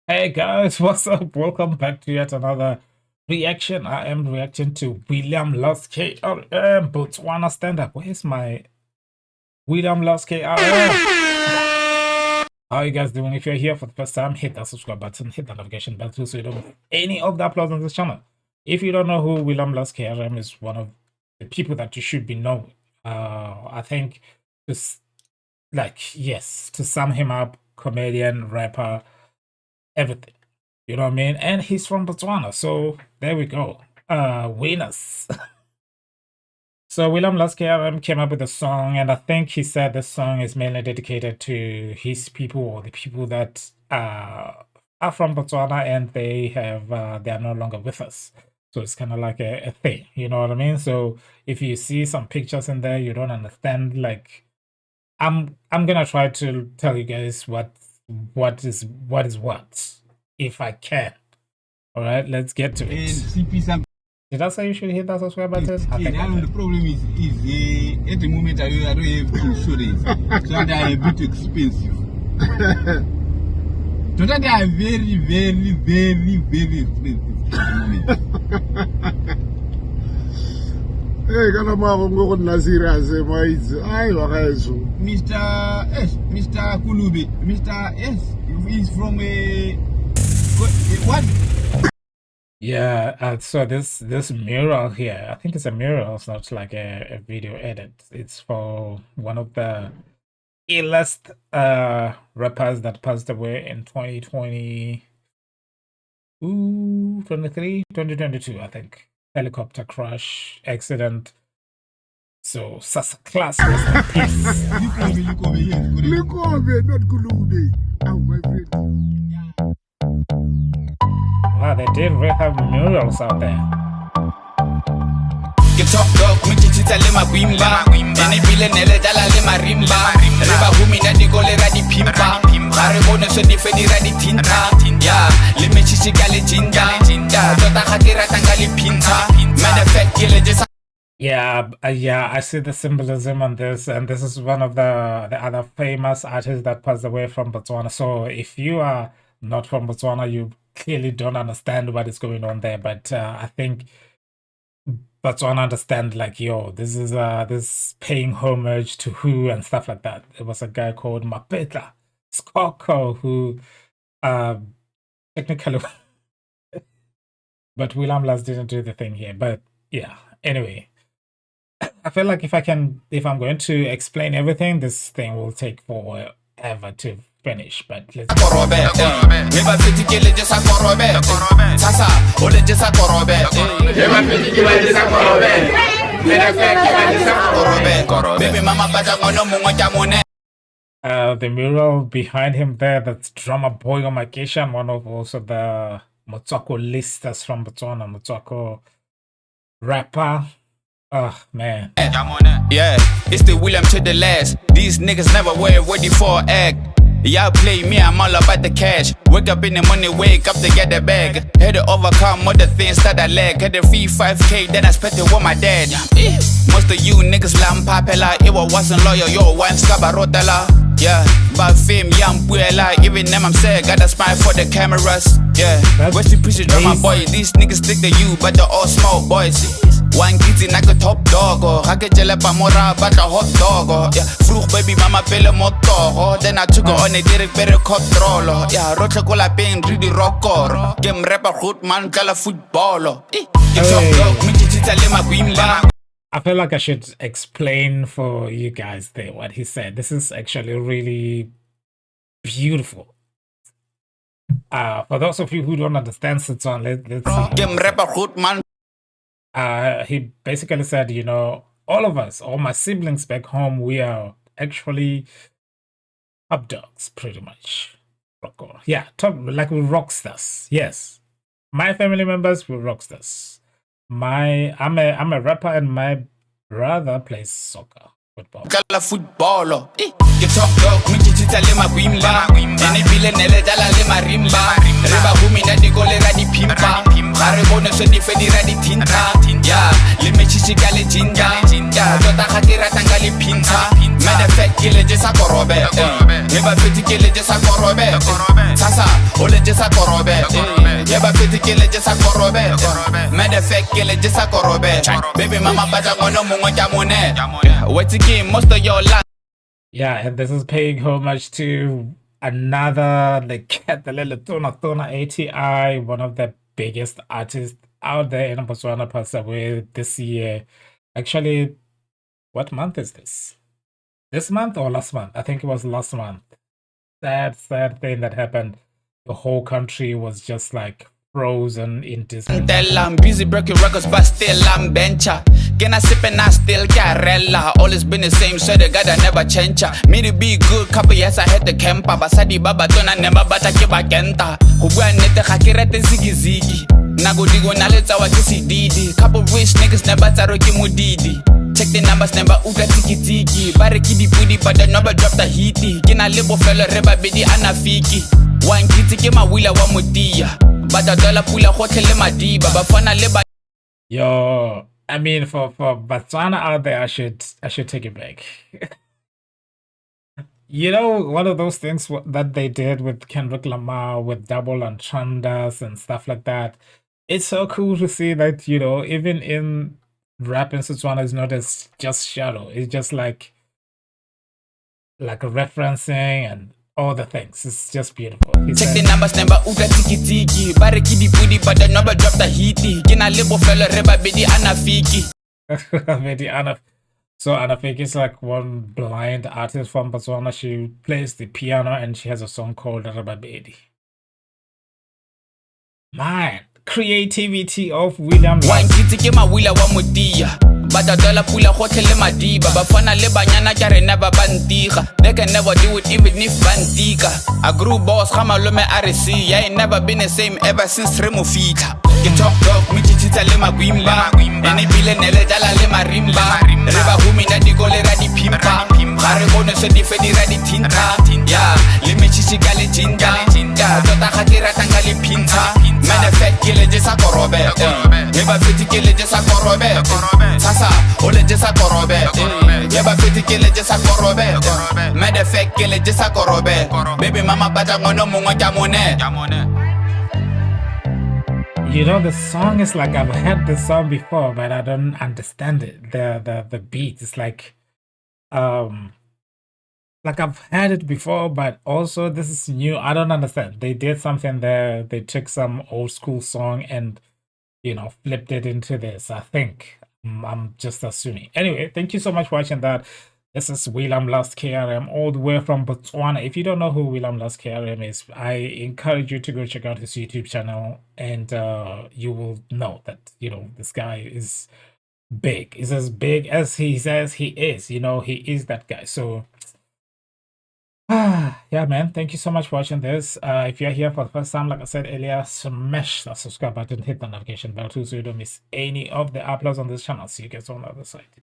Hey guys, what's up? Welcome back to yet another reaction. I am reacting to William Lost KRM Botswana stand up. Where's my William Lost KRM? How are you guys doing? If you're here for the first time, hit that subscribe button, hit that notification bell too so you don't miss any of the uploads on this channel. If you don't know who William Lost KRM is, one of the people that you should be knowing. I think just yes, to sum him up, comedian, rapper, everything. You know what I mean? And he's from Botswana, so there we go. Winners. So William Lost KRM came up with a song, and I think he said this song is mainly dedicated to his people or the people that are from Botswana and they are no longer with us. So it's kind of like a thing, you know what I mean? So if you see some pictures in there, you don't understand. Like, I'm gonna try to tell you guys what is what, if I can. All right, let's get to it. Did I say you should hit that subscribe button? I think the problem is at the moment I don't have insurance, so they are a bit expensive. So that they are very expensive. Hey, kana magongo go nna serious maitse. Ai wa gaetso. Mr. Kulubi, Mr. S, he's from what? Yeah, so this mural here, I think it's a mural, it's not like a video edit. It's for one of the illest rappers that passed away in 2022, I think. Helicopter crash, accident. So, Sasa class was the peace. Look over, not Kulube. Oh, my friend. Wow, they did really have murals out there. Yeah, I see the symbolism on this, and this is one of the other famous artists that passed away from Botswana. So if you are not from Botswana, you clearly don't understand what is going on there. But I think Botswana understand, like, yo, this is paying homage to who and stuff like that. It was a guy called Mapetla Skoko who technically but William Lost didn't do the thing here. But yeah, anyway. I feel like if I'm going to explain everything, this thing will take forever to finish. But let's the mural behind him there, that's Drummer Boy Omakesha, one of also the Motswako listers from Botswana, Motswako rapper. Oh man. Yeah, it's the William to the last. These niggas never were ready for act. Y'all play me, I'm all about the cash. Wake up in the morning, wake up to get the bag. Had to overcome other things that I lack. Had to free 5K, then I spent it with my dad. Most of you niggas lampapela. It wasn't loyal, yo, one scabarotela. Yeah, but fame, young puela. Even them I'm saying, gotta smile for the cameras. Yeah, where's the preacher, drama boy? These niggas stick to you, but they're all small boys. One kitty like a top dog, I get jelapa mora but a hot dog. Yeah, fruit baby mama pele moto. Then I took her on a direct better cop troll. Yeah, rocha cola pain, really rock or game rapper hood man, kala footballer. I feel like I should explain for you guys there what he said. This is actually really beautiful. For those of you who don't understand Tswana, let's see. Game rapper hood man. He basically said, you know, all of us, all my siblings back home, we are actually top dogs, pretty much. Yeah, like we're rockstars. Yes, my family members were rockstars. I'm a rapper, and my brother plays soccer. Kala footballer. Get top dog, me chita le magwimba. Ene bile nele dala le marimba. Reba humi na di gole radi pimpa. Are bona so di fedi radi tinta. Yeah, le me chichika le jinja. Tota khatira tanga le pinta. Matter of fact, kill it just a KoRoBe. Never fit to kill it just a KoRoBe. Sasa, hold it just a KoRoBe. Never fit to kill it just a KoRoBe. Matter of fact, kill it just a KoRoBe. Baby mama, but I'm gonna move on jamone. What's the game? Most of your life. Yeah, and this is paying homage to another, like, the little Tswana ATI, one of the biggest artists out there in Botswana, passed away this year. Actually, what month is this? This month or last month? I think it was last month. Sad thing that happened. The whole country was just like frozen in disbelief. I'm busy breaking records, but still I'm bencher. Can I sip and I still KRM? Always been the same, so the God I never change. Me to be good, couple years I had the camper, but Sadi Baba Tona never but I keep a kenta. Who went at the Hakirate Ziggy Ziggy. Nago Digo Naleta Wakisi Didi. Couple rich niggas never Taroki Mudidi. Check the numbers, never Uga Tiki Tiki. Barikidi Pudi, but the number drop the heaty. Gina Libo Fella Reba Bidi Anafiki. One kitty came a willa one mutia. But the dollar pull a hotel Madiba, but Fana Leba. Yo, I mean, for Botswana out there, I should take it back. You know, one of those things that they did with Kendrick Lamar, with double entendres and stuff like that. It's so cool to see that, you know, even in rap in Tswana is not as just shallow. It's just like referencing and all the things. It's just beautiful. Check the numbers, never Uga Tiki Tiki. Barikidi Pudi, but the number drop the heaty. Gina Libo Fella Reba Bidi Anafiki. So Anafiki is like one blind artist from Botswana. She plays the piano and she has a song called Rababedi. Man, creativity of William. One kitty came a willa one mutia. But the dollar pull a hotel Madiba. But Fana Lebanyana carry never bandiga. They can never do it even if bandiga. A group boss, Hamalome RC. I ain't never been the same ever since Remofita. Get talk dog, me chichita lema guimba. Any billion jala lema rimba. Reba humi na di gole radi pimpa. Hare gone so di fedi radi tinta. Yeah, limi chichika le jinda. Yeah, tota hakira tangali pinta. Matter of fact, kill it just a KoRoBe. Never fit to kill it just a KoRoBe. Sasa, hold it just a KoRoBe. Never fit to kill it just a KoRoBe. Matter of fact, kill it just a KoRoBe. Baby mama bata ngono mungo jamone. You know, the song is like, I've heard this song before, but I don't understand it. The beat is like I've heard it before, but also this is new. I don't understand. They did something there. They took some old school song and, you know, flipped it into this, I think. I'm just assuming. Anyway, thank you so much for watching that. This is William Lost KRM all the way from Botswana. If you don't know who William Lost KRM is, I encourage you to go check out his YouTube channel, and you will know that, you know, this guy is big. He's as big as he says he is. You know, he is that guy. So yeah, man, thank you so much for watching this. If you're here for the first time, like I said earlier, smash that subscribe button, hit the notification bell too, so you don't miss any of the uploads on this channel. See you guys on the other side.